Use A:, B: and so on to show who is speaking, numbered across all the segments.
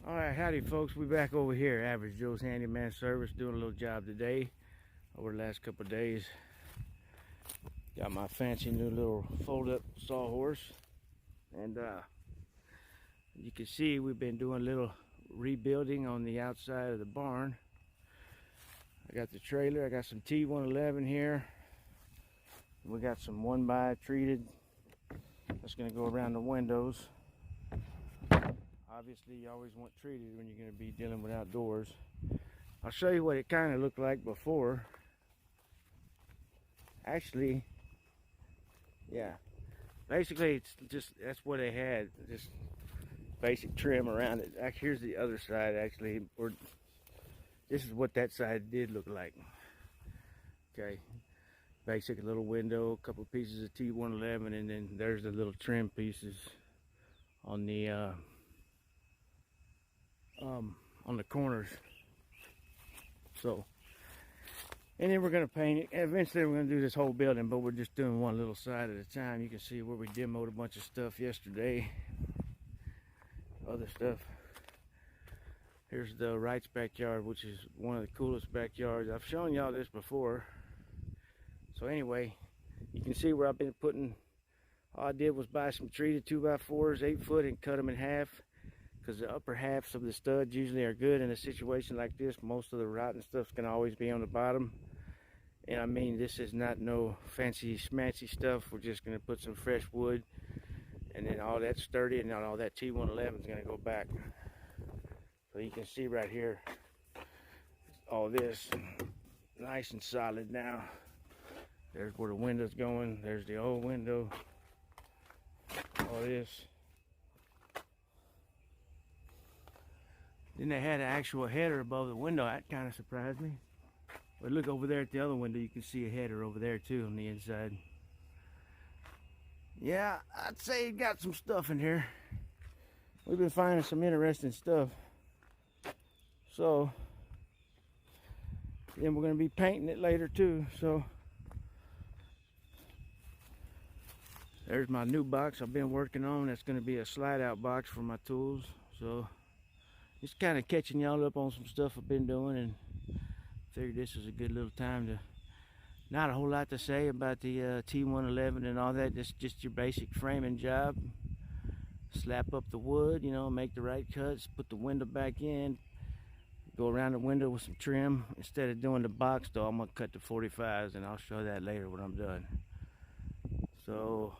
A: Alright, howdy folks, we back over here, Average Joe's Handyman Service, doing a little job today over the last couple of days. Got my fancy new little fold-up sawhorse, and you can see we've been doing a little rebuilding on the outside of the barn. I got the trailer, I got some T1-11 here. We got some 1x treated that's going to go around the windows. Obviously, you always want treated when you're going to be dealing with outdoors. I'll show you what it kind of looked like before. Actually, yeah, basically it's just, that's what they had, just basic trim around it. Actually, here's the other side actually, or this is what that side did look like. Okay, basic little window, a couple of pieces of T1-11, and then there's the little trim pieces on the corners. So, and then we're going to paint it. Eventually we're going to do this whole building, but we're just doing one little side at a time. You can see where we demoed a bunch of stuff yesterday, other stuff. Here's the Wright's backyard, which is one of the coolest backyards. I've shown y'all this before. So anyway, you can see where I've been putting, all I did was buy some treated 2x4s, 8 foot, and cut them in half, because the upper halves of the studs usually are good in a situation like this. Most of the rotten stuff's going to always be on the bottom. And I mean, this is not no fancy schmancy stuff. We're just going to put some fresh wood, and then all that sturdy and all that T1-11 is going to go back. So you can see right here, all this nice and solid now. There's where the window's going. There's the old window. All this. Then they had an actual header above the window. That kind of surprised me. But look over there at the other window. You can see a header over there too on the inside. Yeah, I'd say it got some stuff in here. We've been finding some interesting stuff. So, then we're going to be painting it later too. So, there's my new box I've been working on. That's going to be a slide out box for my tools. So, just kind of catching y'all up on some stuff I've been doing, and figured this was a good little time to, not a whole lot to say about the T1-11 and all that. Just your basic framing job. Slap up the wood, you know, make the right cuts, put the window back in, go around the window with some trim. Instead of doing the box though, I'm gonna cut the 45s, and I'll show that later when I'm done. So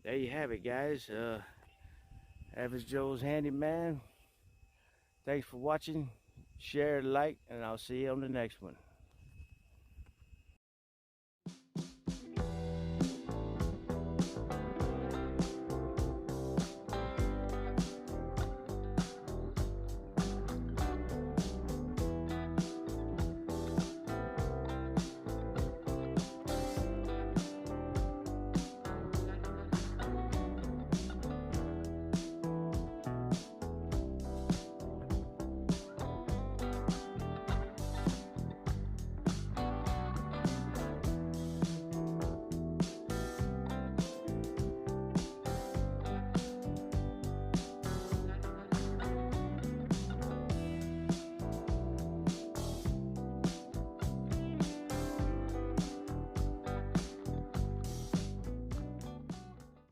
A: there you have it, guys. Average Joe's Handyman. Thanks for watching. Share, like, and I'll see you on the next one.